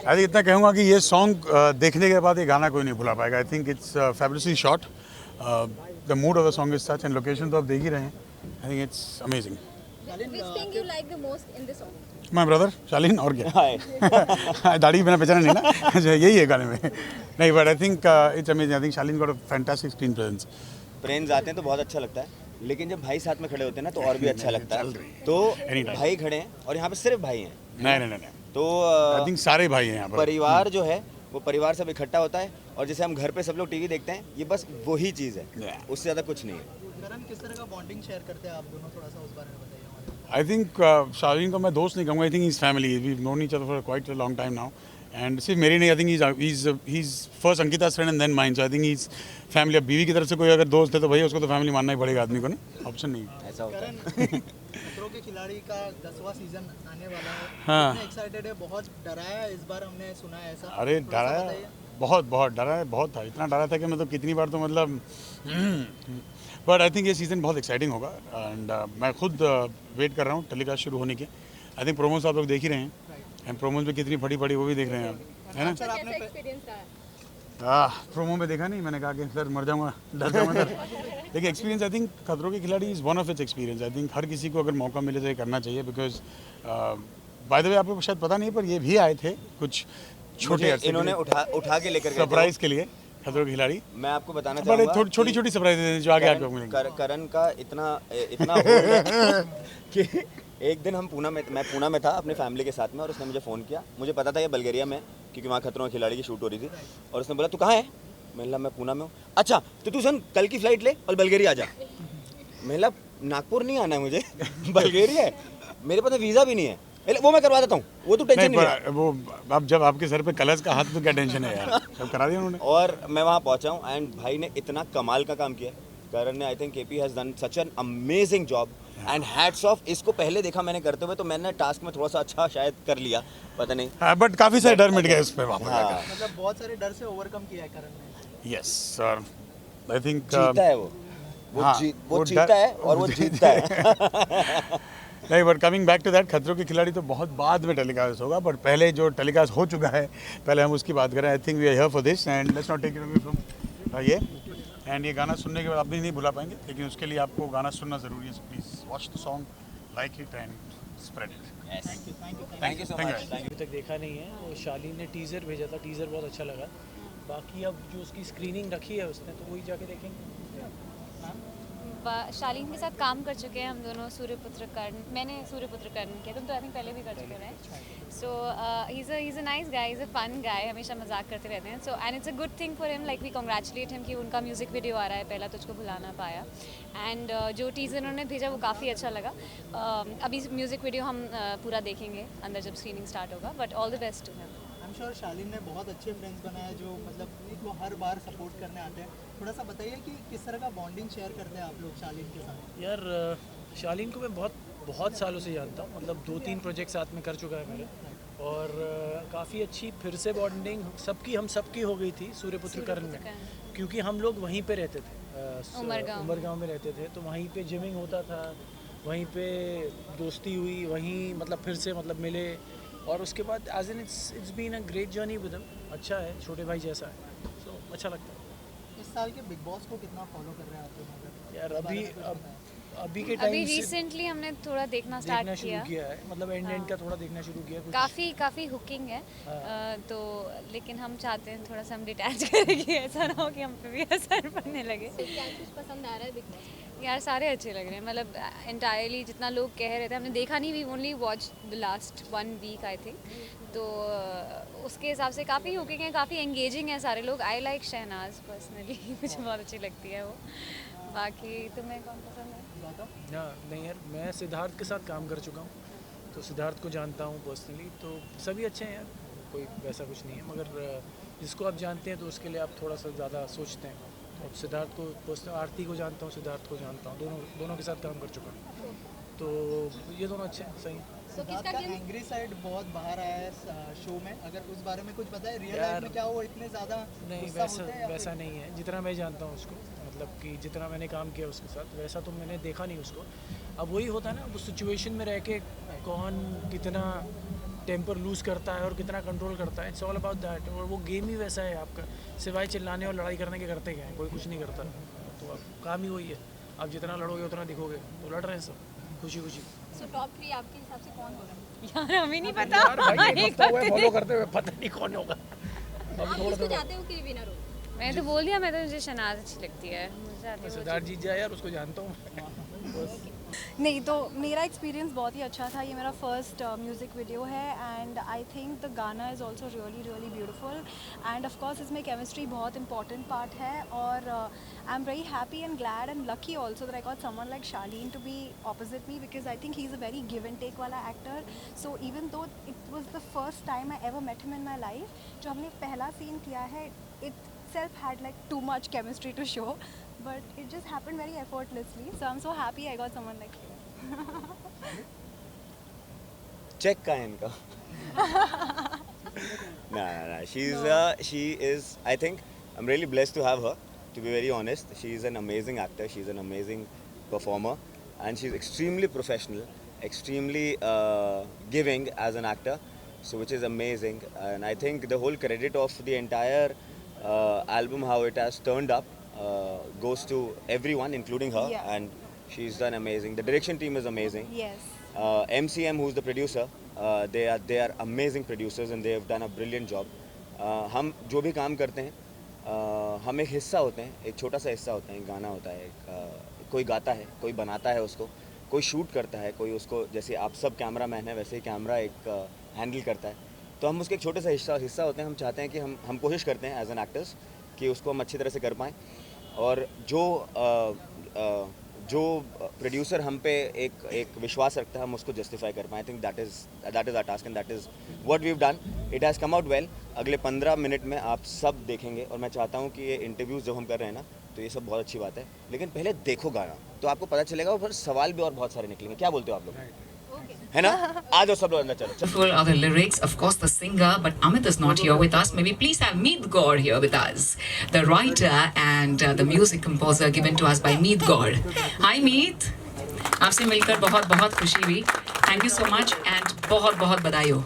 I think इतना कहूँगा कि ये सॉन्ग देखने के बाद ये गाना कोई नहीं भुला पाएगा. I think it's fabulously shot. The mood of the song is such and location तो आप देख ही रहे हैं. I think it's amazing. Which thing you like the most in the song? My brother Shaleen और क्या. दाढ़ी बिना पहचाना नहीं ना. यही है गाने में. नहीं but I think it's amazing. I think Shalin got a fantastic screen presence. Friends आते हैं तो बहुत अच्छा लगता है, लेकिन जब भाई साथ में खड़े होते हैं ना तो और भी अच्छा लगता है. तो भाई खड़े हैं और यहाँ पे सिर्फ भाई हैं. नहीं तो आई थिंक सारे भाई हैं यहाँ पर. परिवार जो है वो परिवार सब इकट्ठा होता है, और जैसे हम घर पे सब लोग टीवी देखते हैं, ये बस वही चीज़ है, उससे ज़्यादा कुछ नहीं है. करण, किस तरह का बॉन्डिंग शेयर करते हैं आप दोनों, थोड़ा सा उस बारे में बताइए. आई थिंक शालीन को मैं दोस्त नहीं कहूँगा. I think is family. We known each other for quite a long time now. And सिर्फ मेरी नहीं, I think he is first Ankita's friend and then mine. So I think he is family. अब बीवी की तरफ से कोई अगर दोस्त है तो भैया उसको तो फैमिली मानना ही पड़ेगा आदमी को. नहीं ऑप्शन नहीं है. ऐसा होता है. खतरों के खिलाड़ी का 10वां सीजन आने वाला है. हाँ. एक्साइटेड है, बहुत डराया है इस बार, हमने सुना है ऐसा. अरे डराया, बहुत डरा है. बहुत था, इतना डरा था कि मतलब कितनी बार तो मतलब. बट आई थिंक ये सीज़न बहुत एक्साइटिंग होगा. एंड मैं खुद वेट कर रहा हूँ टेलीकास्ट शुरू होने के. आई थिंक प्रोमोस आप लोग देख ही रहे हैं. एंड प्रोमोस में कितनी फड़ी वो भी देख रहे हैं आप, है ना. कैसा एक्सपीरियंस रहा? प्रोमो में देखा नहीं मैंने, कहा कि सर मर जाऊंगा, डर जाऊंगा सर. देखिए एक्सपीरियंस आई थिंक खतरों के Khiladi is one of its experience. I think हर किसी को अगर मौका मिले तो ये करना चाहिए. बिकॉज बाय द वे आपको शायद पता नहीं है पर ये भी आए थे कुछ छोटे अरसे, इन्होंने उठा के लेकर गए सरप्राइज के लिए खतरों के खिलाड़ी. मैं आपको बताना बड़े चाहूँगा छोटी सरप्राइज जो आगे आपको मिलेंगे. करण का इतना होल्ड है कि एक दिन मैं पूना में था अपने फैमिली के साथ में, और उसने मुझे फ़ोन किया. मुझे पता था ये बल्गेरिया में, क्योंकि वहाँ खतरों के खिलाड़ी की शूट हो रही थी. और उसने बोला तू कहाँ है. मैंने बोला मैं पूना में हूँ. अच्छा तो तू सुन, कल की फ़्लाइट ले और बल्गेरिया आ जा. मैंने बोला नागपुर नहीं आना है मुझे, बल्गेरिया है, मेरे पास वीज़ा भी नहीं है. वो मैं करवा देता हूँ, वो तो टेंशन नहीं है. वो अब जब आपके सर पे कलश का हाथ तो क्या टेंशन है यार, सब करा दिया उन्होंने. और मैं वहाँ पहुँचा हूँ एंड भाई ने इतना कमाल का काम किया. करण ने, I think KP has done such an amazing job and hats off. इसको पहले देखा मैंने करते हुए, तो मैंने टास्क में थोड़ा सा अच्छा शायद कर लिया, पता नहीं. हाँ बट काफ़ी सारे डर मिट गए उस पर वापस. हाँ. मतलब बहुत सारे डर से ओवरकम किया है करण ने. Yes sir. आई थिंक जीता है वो जीता है और वो जीतता है. नहीं but coming back to that, खतरों के खिलाड़ी तो बहुत बाद में टेलीकास्ट होगा. बट पहले जो टेलीकास्ट हो चुका है पहले हम उसकी बात करें. I think we are here for this and let's not take it away from ये. एंड ये गाना सुनने के बाद आप भी नहीं भुला पाएंगे, लेकिन उसके लिए आपको गाना सुनना ज़रूरी है. So please watch the song, like it and spread it. Thank you so much. अभी तक देखा नहीं है. और शालीन ने टीज़र भेजा था, टीज़र बहुत अच्छा लगा. बाकी अब जो उसकी स्क्रीनिंग रखी है उसने, तो वही जाके देखेंगे. शालीन के साथ काम कर चुके हैं हम दोनों. सूर्यपुत्र कर्ण, मैंने सूर्यपुत्र कर्ण किया, तुम तो आई थिंक पहले भी कर चुके हैं. So he is a nice guy, is a fun guy, हमेशा मजाक करते रहते हैं. So and it's a good thing for him, like we congratulate him कि उनका म्यूज़िक वीडियो आ रहा है पहला, तुझको भुला ना पाया. एंड जो टीज़र उन्होंने भेजा वो काफ़ी अच्छा लगा. अभी म्यूज़िक वीडियो हम पूरा देखेंगे अंदर जब स्क्रीनिंग स्टार्ट होगा. But all the best to him. I am sure Shaleen ने बहुत अच्छे फ्रेंड्स बनाए जो मतलब उनको हर बार सपोर्ट करने आते हैं. थोड़ा सा बताइए कि किस तरह का बॉन्डिंग शेयर करते हैं आप लोग शालीन के साथ. यार शालीन को मैं बहुत सालों से जानता हूँ. मतलब 2-3 प्रोजेक्ट साथ में कर चुका है मेरे. और काफ़ी अच्छी फिर से बॉन्डिंग हम सबकी हो गई थी सूर्यपुत्र कर्ण में, क्योंकि हम लोग वहीं पे रहते थे, उमरगांव में रहते थे. तो वहीं पे जिमिंग होता था, वहीं पे दोस्ती हुई, वहीं मतलब फिर से मतलब मिले. और उसके बाद as an it's been a great journey with him. अच्छा है, छोटे भाई जैसा है. सो अच्छा लगता है. इस साल के बिग बॉस को कितना फॉलो कर रहे हैं आप लोग? यार अभी के अभी टाइम से रिसेंटली हमने थोड़ा देखना स्टार्ट किया है. मतलब एंड का थोड़ा देखना शुरू किया. काफ़ी हुकिंग है. तो लेकिन हम चाहते हैं थोड़ा सा हम डिटैच करें कि ऐसा ना हो कि हम पे भी असर पड़ने लगे. क्या कुछ पसंद आ रहा है बिग बॉस? यार सारे अच्छे लग रहे हैं. मतलब एंटायरली जितना लोग कह रहे थे हमने देखा नहीं, we only watch the last 1 week I think. तो उसके हिसाब से काफ़ी हुकिंग है, काफ़ी एंगेजिंग है सारे लोग. आई लाइक शहनाज पर्सनली, मुझे बहुत अच्छी लगती है वो. बाकी तुम्हें कौन पसंद है? हाँ नहीं यार, मैं सिद्धार्थ के साथ काम कर चुका हूँ, तो सिद्धार्थ को जानता हूँ पर्सनली. तो सभी अच्छे हैं यार, कोई वैसा कुछ नहीं है. मगर जिसको आप जानते हैं तो उसके लिए आप थोड़ा सा ज़्यादा सोचते हैं. और सिद्धार्थ को पर्सनल, आरती को जानता हूँ, सिद्धार्थ को जानता हूँ, दोनों के साथ काम कर चुका हूँ. तो ये दोनों अच्छे हैं, सही. सिद्धार्थ का एंग्री साइड बहुत बाहर आया है शो में, अगर उस बारे में कुछ पता है? रियल लाइफ में क्या वो इतने ज़्यादा नहीं वैसा नहीं है जितना मैं जानता हूँ उसको. मतलब कि जितना मैंने काम किया उसके साथ वैसा तो मैंने देखा नहीं उसको. अब वही होता है ना, वो सिचुएशन में रह के कौन कितना टेम्पर लूज़ करता है और कितना कंट्रोल करता है. It's all about that. और वो गेम ही वैसा है आपका, सिवाय चिल्लाने और लड़ाई करने के करते क्या है, कोई कुछ नहीं करता. तो अब काम ही वही है, आप जितना लड़ोगे उतना दिखोगे. तो लड़ रहे हैं सब खुशी खुशी. So top 3 आपके हिसाब से कौन होगा? यार हमें नहीं पता. यार भाई एक हफ्ता हुआ है फॉलो करते हुए, पता नहीं कौन होगा. आप किसको चाहते हो कि विनर हो? मैं तो बोल दिया, मैं तो मुझे शनाज अच्छी लगती है. मुझे आती है वो सिद्धार्थ जीत जाए यार, उसको जानता हूँ. नहीं तो मेरा एक्सपीरियंस बहुत ही अच्छा था. ये मेरा फर्स्ट म्यूज़िक वीडियो है एंड आई थिंक द गाना is also really really beautiful and of course इसमें केमिस्ट्री बहुत इंपॉर्टेंट पार्ट है. और I am very happy and glad and lucky also that I got someone like Shaleen to be opposite me because I think he is a very give and take वाला actor. So even though it was the first time I ever met him in my life, जो हमने पहला scene किया है, itself had like too much chemistry to show. But it just happened very effortlessly. So I'm so happy I got someone like you. Check का है इनका. nah. She is. I think I'm really blessed to have her. To be very honest, she is an amazing actor. She's an amazing performer, and she's extremely professional, extremely giving as an actor. So which is amazing, and I think the whole credit of the entire album, how it has turned up. Goes to everyone, including her, Yeah. and she's done amazing. The direction team is amazing. Yes. MCM, who's the producer, they are amazing producers and they have done a brilliant job. हम जो भी काम करते हैं, हम एक हिस्सा होते हैं, एक छोटा सा हिस्सा होता है, एक गाना होता है, कोई गाता है, कोई बनाता है उसको, कोई शूट करता है, कोई उसको, जैसे आप सब कैमरा मैन है वैसे ही कैमरा एक हैंडल करता है. तो हम उसके एक छोटे सा हिस्सा होते हैं. हम चाहते हैं कि हम कोशिश करते हैं एज एन एक्टर्स कि उसको हम अच्छी तरह से कर पाएँ. और जो प्रोड्यूसर हम पे एक विश्वास रखता है, हम उसको जस्टिफाई कर पाएँ. I think that is our task and that is what we have done. It has come out well. अगले 15 मिनट में आप सब देखेंगे और मैं चाहता हूँ कि ये इंटरव्यूज़ जब हम कर रहे हैं ना, तो ये सब बहुत अच्छी बात है, लेकिन पहले देखो गाना तो आपको पता चलेगा. और फिर सवाल भी और बहुत सारे निकलेंगे. क्या बोलते हो आप लोग, है ना? आ जाओ सब लोग अंदर, चलो. Full other lyrics, of course, the singer, but Amit is not here with us. Maybe please have Meet God here with us, the writer and the music composer given to us by Meet God. Hi Meet, आपसे मिलकर बहुत बहुत खुशी हुई. Thank you so much and बहुत बहुत बधाई हो.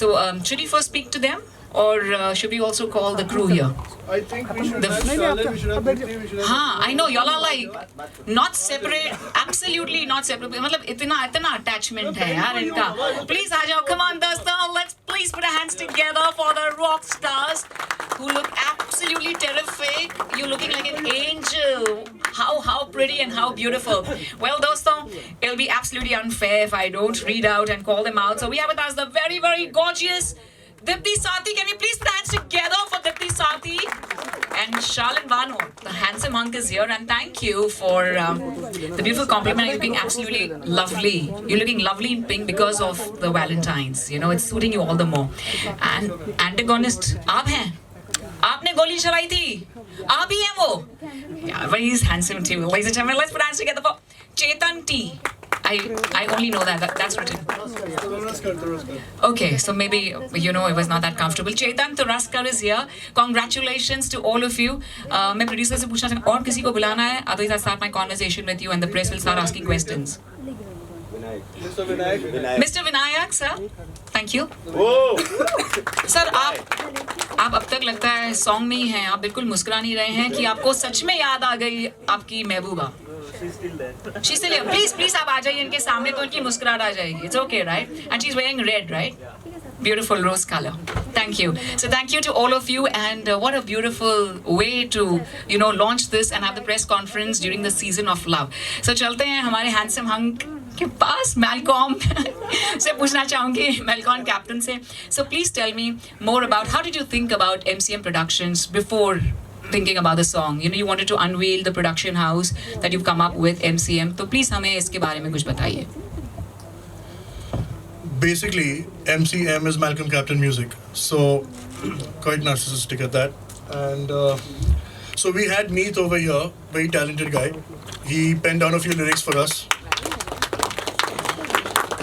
So should we first speak to them or should we also call the crew here? I think we should have Charlotte, we should have Dipti, we should have... हाँ, I know y'all are like not separate, absolutely not separate. मतलब इतना attachment है यार इनका. Please आ जाओ, come on दोस्तों, let's please put our hands together for the rock stars who look absolutely terrific. You're looking like an angel. How pretty and how beautiful. Well दोस्तों, it'll be absolutely unfair if I don't read out and call them out. So we have with us the very very gorgeous Dipti Sathi. Can we please put hands together for Dipti Sathi? And Charlene Vano, the handsome hunk is here, and thank you for the beautiful compliment. You're looking absolutely lovely. You're looking lovely in pink because of the Valentines. You know, it's suiting you all the more. And antagonist, आप हैं? आपने गोली चलाई थी? आप ही हैं वो? Yeah, but he's handsome too. Ladies and gentlemen, let's put hands together for Chetan T. I only know that's written. Okay, so maybe you know it was not that comfortable. Chetan Turaskar is here. Congratulations to all of you. मैं producer से पूछना चाहता हूँ और किसी को बुलाना है? Otherwise I'll start my conversation with you and the press will start asking questions. Mr. Vinayak, sir. Thank you. Sir, आप अब तक लगता है सॉन्ग में ही हैं. आप बिल्कुल मुस्कुरा नहीं रहे हैं कि आपको सच में याद आ गई आपकी महबूबा. She's still here. Please आप आ जाइए इनके सामने तो इनकी मुस्कुराहट आ जाएगी. It's okay, right? And she's wearing red, right? Beautiful rose color. Thank you. So thank you to all of you, and what a beautiful way to launch this and have the press conference during the season of love. So चलते हैं हमारे handsome hunk के पास. Malcolm से पूछना चाहूँगी, Malcolm captain से. So please tell me more about how did you think about MCM Productions before thinking about the song? You wanted to unveil the production house that you've come up with, MCM. तो please हमें इसके बारे में कुछ बताइए. Basically, MCM is Malcolm Captain Music, so quite narcissistic at that. And so we had Meet over here, very talented guy. He penned down a few lyrics for us.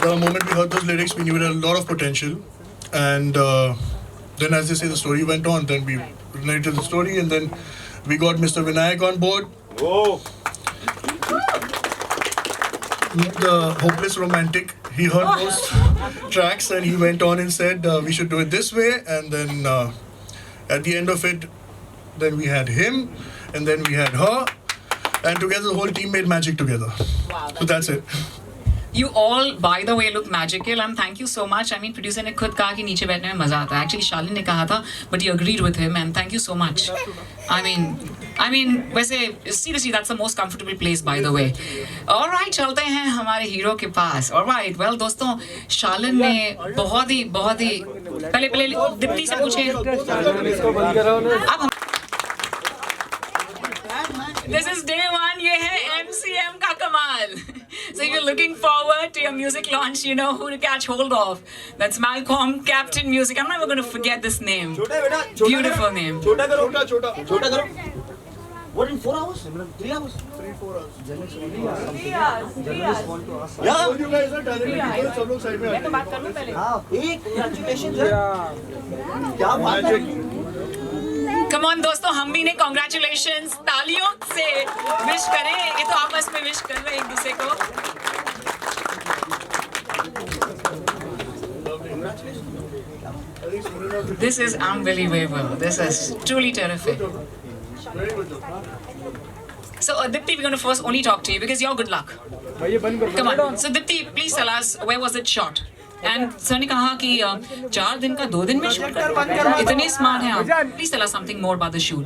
The moment we heard those lyrics, we knew it had a lot of potential. And then, as they say, the story went on. Then we narrated the story, and then we got Mr. Vinayak on board. Whoa! The hopeless romantic. he heard those tracks and he went on and said we should do it this way, and then at the end of it, then we had him and then we had her, and together the whole team made magic together. Wow, So that's it. You all, by the way, look magical, and thank you so much. I mean, producer ने खुद कहा कि नीचे बैठने में मजा आता है. Actually, शालिन ने कहा था, but you agreed with him, and thank you so much. I mean, वैसे seriously, that's the most comfortable place, by the way. All right, चलते हैं हमारे हीरो के पास. All right, well, दोस्तों, शालिन ने बहुत ही पहले दीप्ति से पूछे. अब This is day one. ये है MCM का कमाल. So if you're looking forward to your music launch, you know who to catch hold of. That's Malcolm, Captain Music. I'm never going to forget this name. Beautiful name. छोटा करो. What in 4 hours? 3 hours? 3-4 hours. 3 hours. Yeah. You guys are talented. सब लोग side में मैं तो बात करूँ पहले. हाँ. Congratulations. क्या बात है? Come on दोस्तों, हम भी ने congratulations तालियों से विश करें. ये तो आपस में विश कर रहे हैं एक दूसरे को. This is unbelievable. This is truly terrific. So Dipti, we're going to first only talk to you because you're good luck. Come on. So Dipti, please tell us where was it shot? And sir ने कहा कि 4 दिन का 2 दिन में shoot कर इतने smart हैं आप. Please tell us something more about the shoot.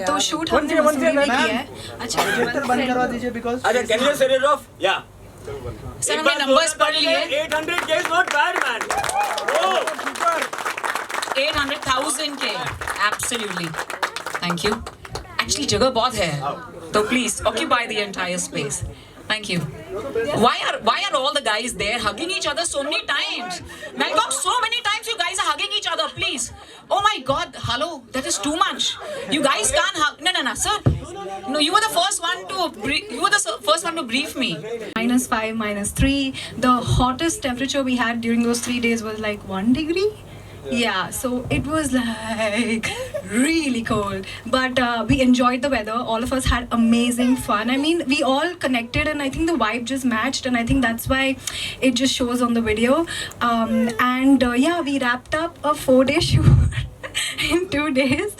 तो शूट हमने मसूरी में किया है. अच्छा प्रोजेक्टर बंद करवा दीजिए बिकॉज अच्छा, can you set it off? Yeah. Sir हमने नंबर्स पढ़ लिए. 800K is not bad, man. Oh, 800,000 के. Absolutely. Thank you. Actually जगह बहुत है. तो please occupy the entire space. Thank you. Why are all the guys there hugging each other so many times? Malcolm, so many times you guys are hugging each other, please. Oh my God, hello, that is too much. You guys can't hug. No, sir. No, you were the first one to brief me. -5, -3. The hottest temperature we had during those 3 days was like 1 degree. Yeah, so it was like really cold, but we enjoyed the weather. All of us had amazing fun. I mean, we all connected, and I think the vibe just matched, and I think that's why it just shows on the video. Yeah, we wrapped up a 4-day shoot in 2 days,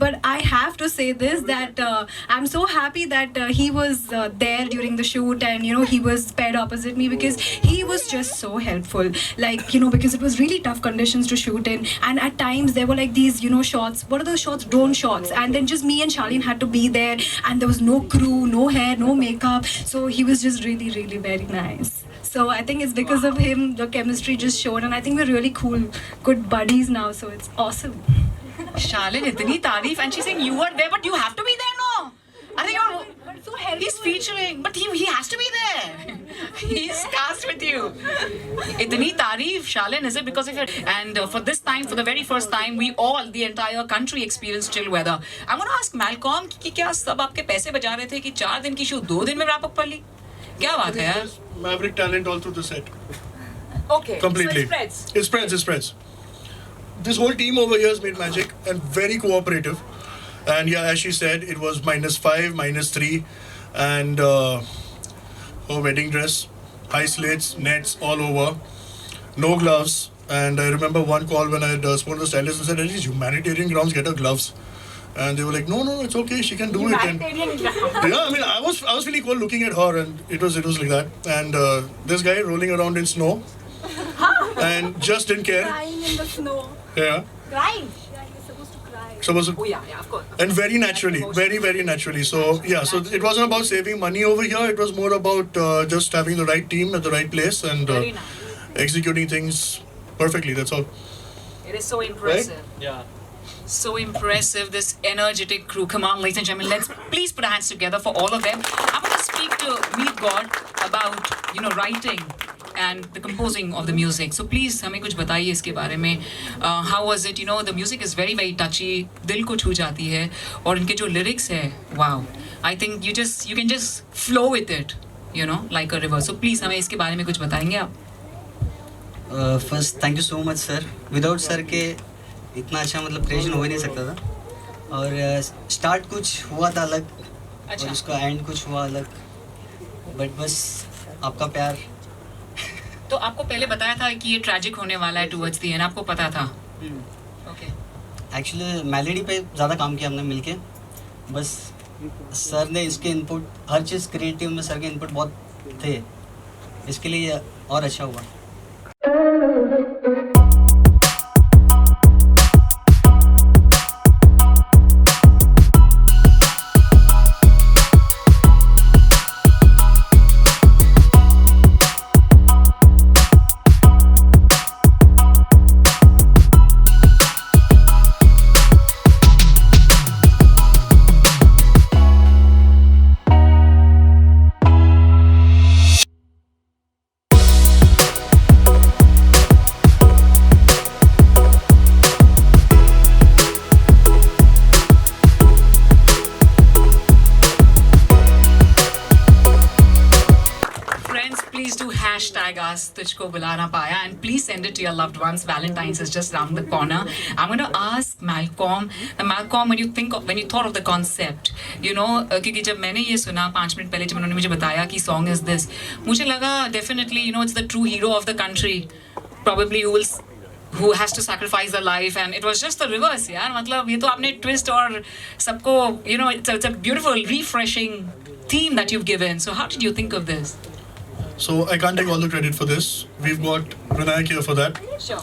but I have to say this, that I'm so happy that he was there during the shoot, and you know, he was paired opposite me because he was just so helpful, like, you know, because it was really tough conditions to shoot in, and at times there were like these, you know, shots, what are those shots, drone shots, and then just me and Charlene had to be there, and there was no crew, no hair, no makeup, so he was just really very nice. So I think it's because of him the chemistry just showed, and I think we're really cool, good buddies now, so it's awesome. Charlene, इतनी तारीफ, and she's saying you were there, but you have to be there, no? I think So helpful. he's featuring, but he has to be there. He's cast with you. Itni tareef, Charlene, is it because of it? And for this time, for the very first time, we all, the entire country, experienced chill weather. I want to ask Malcolm कि क्या सब आपके पैसे बचा रहे थे कि 4 दिन की शूट 2 दिन में wrap up कर ली? क्या बात है यार? Maverick talent all through the set. Okay. Completely. So it spreads. It spreads. This whole team over here has made magic and very cooperative. And yeah, as she said, it was -5, -3, and her wedding dress, high slits, nets all over, no gloves. And I remember one call when I had spoken to the stylist and said, at least humanitarian grounds, get her gloves. And they were like, no, it's okay, she can do it. And yeah, I mean, I was feeling cool looking at her, and it was like that. And this guy rolling around in snow, and just didn't care. Crying in the snow. Yeah. Crying. Yeah, he was supposed to cry. Supposed to. Oh yeah, of course. And very naturally, very naturally. So yeah, so it wasn't about saving money over here. It was more about just having the right team at the right place and Very nice. executing things perfectly. That's all. It is so impressive. Yeah. So impressive, this energetic crew. Come on, ladies and gentlemen, let's please put our hands together for all of them. I want to speak to Meet God about, you know, writing and the composing of the music. So please, हमें कुछ बताइए इसके बारे में. How was it? You know, the music is very touchy. दिल को छू जाती है. और इनके जो lyrics है, wow. I think you can just flow with it, you know, like a river. So please, हमें इसके बारे में कुछ बताएंगे आप? First thank you so much sir. Without sir के इतना अच्छा मतलब क्रिएशन हो ही नहीं सकता था. और स्टार्ट कुछ हुआ था अलग, अच्छा. और उसका एंड कुछ हुआ अलग, बट बस आपका प्यार तो आपको पहले बताया था कि ये ट्रैजिक होने वाला है टुवर्ड्स द एंड, आपको पता था? ओके। एक्चुअली मेलोडी पे ज़्यादा काम किया हमने मिलके, बस सर ने इसके इनपुट, हर चीज़ क्रिएटिव में सर के इनपुट बहुत थे, इसके लिए और अच्छा हुआ। us Tujhko Bhula Na Payaa, and please send it to your loved ones. Valentine's is just around the corner. I'm going to ask Malcolm, when you thought of the concept, you know, क्योंकि जब मैंने ये सुना 5 minute पहले जब उन्होंने मुझे बताया कि song is this, मुझे लगा definitely, you know, it's the true hero of the country, probably who has to sacrifice their life, and it was just the reverse, यार. मतलब ये तो आपने twist और सबको, you know, it's a beautiful, refreshing theme that you've given. So how did you think of this? So I can't take all the credit for this. We've got Vinayak here for that. Sure.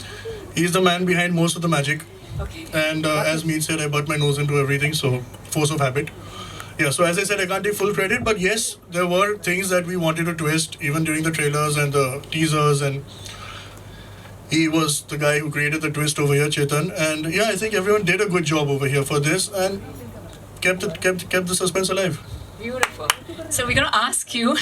He's the man behind most of the magic. Okay. And as Meet said, I butt my nose into everything, so force of habit. Yeah, so as I said, I can't take full credit, but yes, there were things that we wanted to twist, even during the trailers and the teasers, and he was the guy who created the twist over here, Chetan. And yeah, I think everyone did a good job over here for this and kept the suspense alive. Beautiful. So we're going to ask you,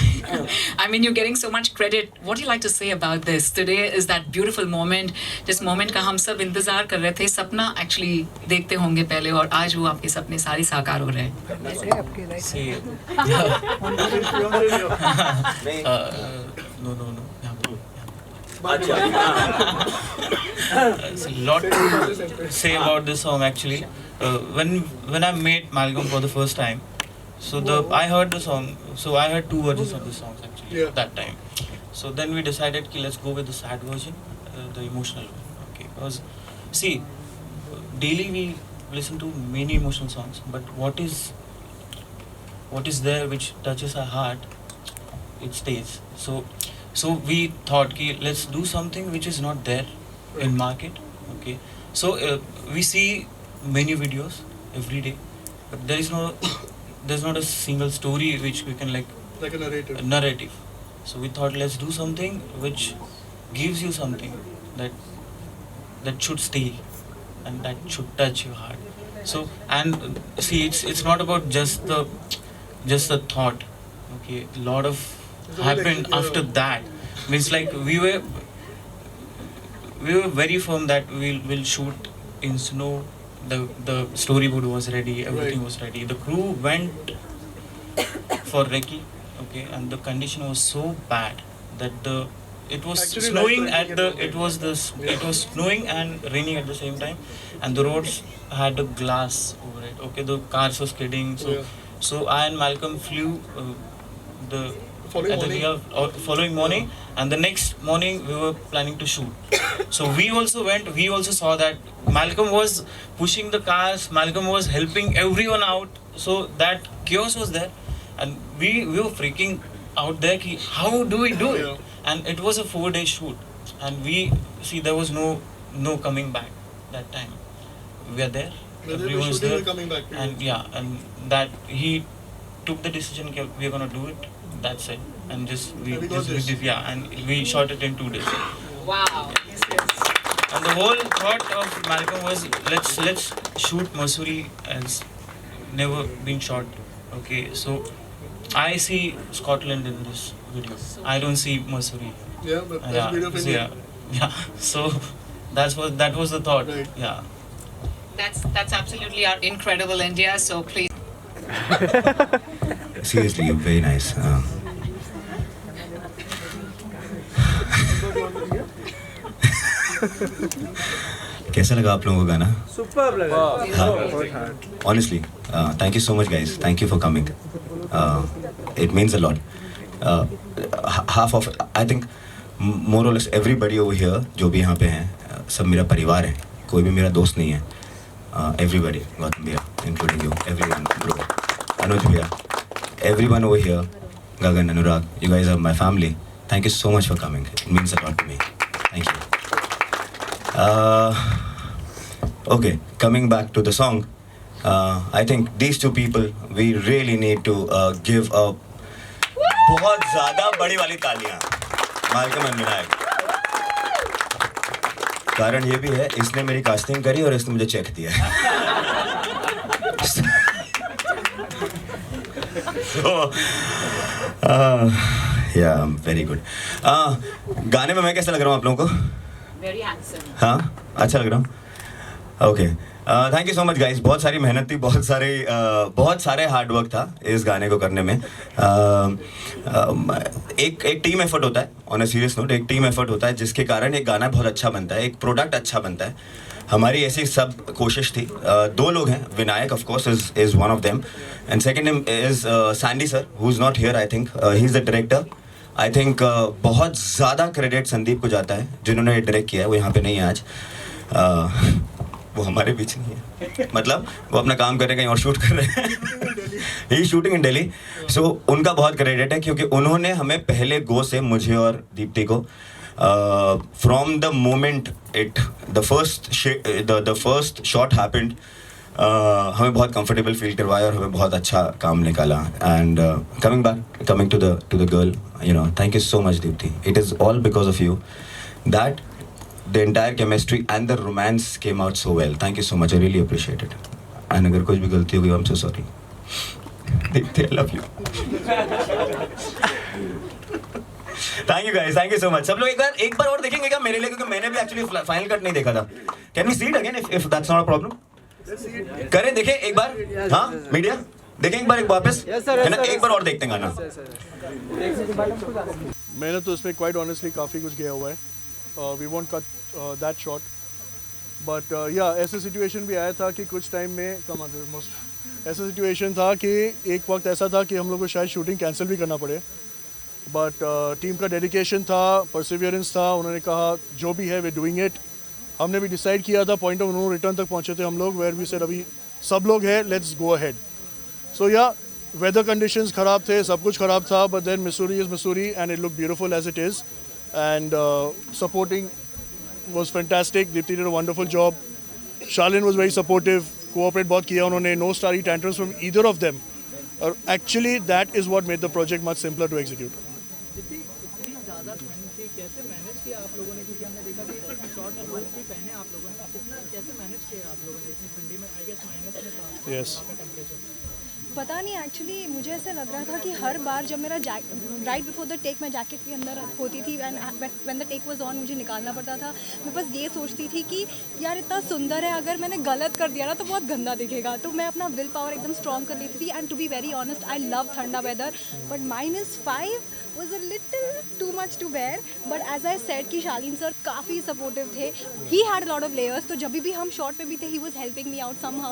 I mean, you're getting so much credit. What do you like to say about this? Today is that beautiful moment, जिस moment का हम सब इंतजार कर रहे थे. सपना actually देखते होंगे पहले, और आज वो आपके सपने सारे साकार हो रहे हैं. See, no. It's a lot to say about this song actually. When I met Malcolm for the first time, so I heard the song. So I heard 2 versions of the songs actually that time. So then we decided, let's go with the sad version, the emotional one. Okay, because see, daily we listen to many emotional songs, but what is there which touches our heart, it stays. So we thought, let's do something which is not there in market. Okay, so we see many videos every day, but there's not a single story which we can like a narrative. So we thought, let's do something which gives you something that should stay and that should touch your heart. So, and see, it's not about just the thought. Okay, a lot of happened after that. Means like we were very firm that we'll shoot in snow. The storyboard was ready, everything was ready. The crew went for recce, okay, and the condition was so bad that it was snowing it was snowing and raining at the same time, and the roads had a glass over it. Okay, the cars were skidding. So I and Malcolm flew the following morning, and the next morning we were planning to shoot. So we also went. We also saw that Malcolm was pushing the cars. Malcolm was helping everyone out. So that chaos was there, and we were freaking out there. How do we do it? And it was a 4-day shoot, and there was no coming back that time. We are there. Everyone was there. And and that he took the decision. We are gonna do it. That's it. And we shot it in 2 days. Wow. And the whole thought of Malcolm was, let's shoot Mussoorie as never been shot. Okay, so I see Scotland in this video. I don't see Mussoorie. Yeah, but that's beautiful. Yeah. So that was the thought. Right. Yeah. That's absolutely incredible, India. So please. Seriously, you're very nice. कैसा लगा आप लोगों को गाना? Superb लगा. Honestly, thank you so much, guys. Thank you for coming. It means a lot. I think मोर और less everybody over here जो भी यहाँ पे हैं सब मेरा परिवार है, कोई भी मेरा दोस्त नहीं है. Everybody, गौतम भैया, including you, everyone, bro, Anuj भैया, everyone over here, Gagan, Anurag, you guys are my family. Thank you so much for coming. It means a lot to me. Thank you. Okay, coming back to the song, I think these two people, we really need to give a बहुत ज़्यादा बड़ी वाली तालियाँ. Malcolm and Vinayak. कारण ये भी है, इसने मेरी कास्टिंग करी और इसने मुझे चेक दिया. So, yeah, very good. गाने में मैं कैसा लग रहा हूँ आप लोगों को? Very handsome. हाँ, अच्छा लग रहा हूँ. Okay, thank you so much guys. बहुत सारी मेहनत थी, बहुत सारे हार्ड वर्क था इस गाने को करने में. एक टीम एफर्ट होता है. ऑन अ सीरियस नोट, एक टीम एफर्ट होता है जिसके कारण एक गाना बहुत अच्छा बनता है, एक प्रोडक्ट अच्छा बनता है. हमारी ऐसी सब कोशिश थी. दो लोग हैं, Vinayak of course is one of them, and second is Sandy sir, who is not here. I think he is the director. I think बहुत ज़्यादा क्रेडिट संदीप को जाता है, जिन्होंने डायरेक्ट किया है. वो यहाँ पे नहीं है आज. वो हमारे बीच नहीं है, मतलब वो अपना काम कर रहे हैं, कहीं और शूट कर रहे हैं. ही शूटिंग इन दिल्ली. सो उनका बहुत क्रेडिट है क्योंकि उन्होंने हमें पहले गो से, मुझे और दीप्ति को, from the moment the first shot happened, हमें बहुत कंफर्टेबल फील करवाया और हमें बहुत अच्छा काम निकाला. And coming to the girl, you know, thank you so much Deepti. It is all because of you that the entire chemistry and the romance came out so well. Thank you so much. I really appreciate it. And अगर कुछ भी गलती होगी, I'm so sorry. I love you. Thank you guys. Thank you so much. सब लोग एक बार और देखेंगे क्या मेरे लिए, क्योंकि मैंने भी actually final cut नहीं देखा था. Can we see it again if that's not a problem? करें, देखें एक बार. हाँ, मीडिया देखें एक बार वापस. है ना, एक बार और देखते हैं गाना. मैंने तो इसमें quite honestly काफ़ी कुछ किया हुआ है. We won't cut that short, but yeah, ऐसा सिचुएशन भी आया था कि कुछ टाइम में ऐसा सिचुएशन था कि एक वक्त ऐसा था कि हम लोग को शायद शूटिंग कैंसिल भी करना पड़े, बट टीम का डेडिकेशन था, परसिवियरेंस था. उन्होंने कहा जो भी है वे डूइंग इट. हमने भी डिसाइड किया था, पॉइंट ऑफ नो रिटर्न तक पहुँचे थे हम लोग, वेयर वी सेड अभी सब लोग हैं, लेट्स गो अहेड. सो या, वेदर कंडीशंस ख़राब थे, सब कुछ ख़राब था, but then Mussoorie is Mussoorie and it look beautiful as it is. And supporting was fantastic. Deepthi did a wonderful job. Shalin was very supportive. Cooperate बहुत किया उन्होंने. No starry tantrums from either of them. Actually, that is what made the project much simpler to execute. इतनी ज़्यादा ठंड थी, कैसे manage किया आप लोगों ने? क्योंकि हमने देखा कि शॉर्ट ग्लोव भी पहने आप लोगों ने. कितना कैसे मैनेज किया आप लोगों ने इतनी ठंडी में? आई गेस माइनस में था. Yes. पता नहीं, एक्चुअली मुझे ऐसा लग रहा था कि हर बार जब मेरा राइट बिफोर द टेक मैं जैकेट के अंदर होती थी, when the take was on, मुझे निकालना पड़ता था. मैं बस ये सोचती थी कि यार इतना सुंदर है, अगर मैंने गलत कर दिया ना तो बहुत गंदा दिखेगा. तो मैं अपना विल पावर एकदम स्ट्रॉन्ग कर लेती थी. And to be very honest, I love thanda weather, but -5 was a little too much to bear. But as I said कि शालीन सर काफ़ी सपोर्टिव थे. He had a lot of layers. तो जब भी हम शॉट पे भी थे, he was helping me out somehow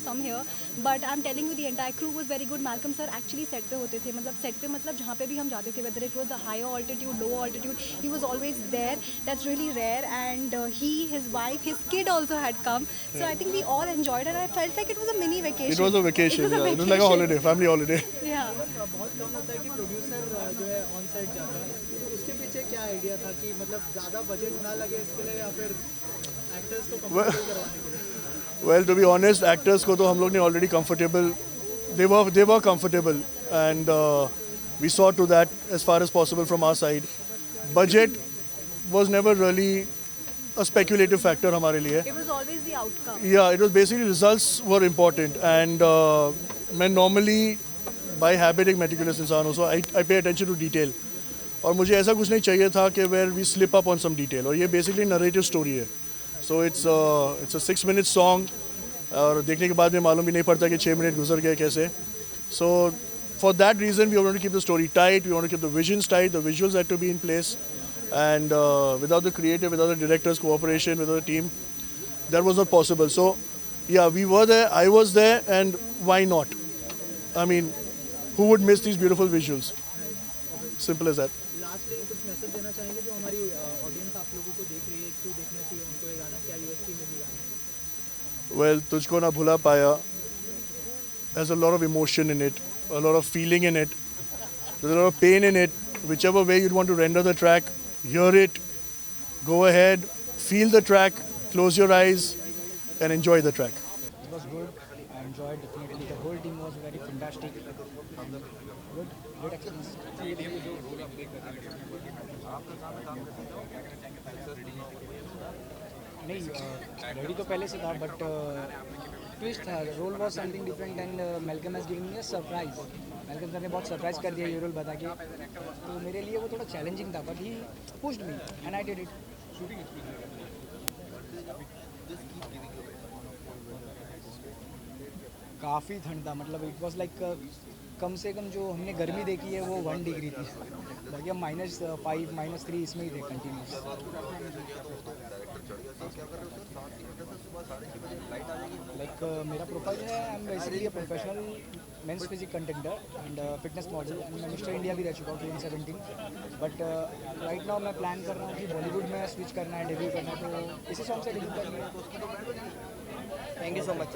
some here. But I'm telling you, the entire crew was very good. Malcolm sir actually set पे होते थे, मतलब set पे मतलब जहाँ पे भी हम जाते थे, whether it was the higher altitude, low altitude, he was always there. That's really rare. And he, his wife, his kid also had come. So I think we all enjoyed it. I felt like it was a mini vacation. It was a vacation. It was like a holiday, family holiday. Yeah. बहुत कम होता है कि producer जो है on side जाता है. तो उसके पीछे क्या आइडिया था कि मतलब ज़्यादा बजट ना लगे इसके लिए, या फिर एक्टर्स को कंफर्टेबल करवाने के लिए? Well, to be honest, actors को तो हम लोग ने already comfortable. They were comfortable, and we saw to that as far as possible from our side. Budget was never really a speculative factor हमारे लिए. It was always the outcome. Yeah, it was basically results were important, and मैं normally by habit एक meticulous इंसान हूँ, so I pay attention to detail. और मुझे ऐसा कुछ नहीं चाहिए था कि where we slip up on some detail. और ये basically narrative story है. So it's a 6-minute song. और देखने के बाद में मालूम भी नहीं पड़ता कि 6 मिनट गुजर गए कैसे. So for that reason we want to keep the story tight. We want to keep the visions tight. The visuals had to be in place. And without the creative, without the director's cooperation, without the team, that was not possible. So yeah, we were there. I was there, and why not? I mean, who would miss these beautiful visuals? Simple as that. Lastly कुछ message देना चाहेंगे जो हमारी Well, Tujhko Bhula Na Payaa has a lot of emotion in it, a lot of feeling in it, there's a lot of pain in it. Whichever way you'd want to render the track, hear it, go ahead, feel the track, close your eyes and enjoy the track. It was good. I enjoyed definitely. The whole team was very fantastic. Good experience. नहीं ready तो पहले से था but twist था role was something different and Malcolm has given me a surprise Malcolm sir ने बहुत surprise कर दिया ये रोल बता के तो मेरे लिए वो थोड़ा चैलेंजिंग था but he pushed me and I did it काफ़ी ठंड था मतलब इट वॉज लाइक कम से कम जो हमने गर्मी देखी है वो 1 डिग्री थी बाकी हम -5 -3 इसमें ही थे कंटिन्यूस लाइक मेरा प्रोफाइल है I am basically a professional men's physique contender and fitness model and मैं मिस्टर इंडिया भी रह चुका हूँ 2017 बट राइट नाउ मैं प्लान कर रहा हूँ कि बॉलीवुड में स्विच करना है डेब्यू करना है तो इसी सॉन्ग से डेब्यू करना है थैंक यू सो मच।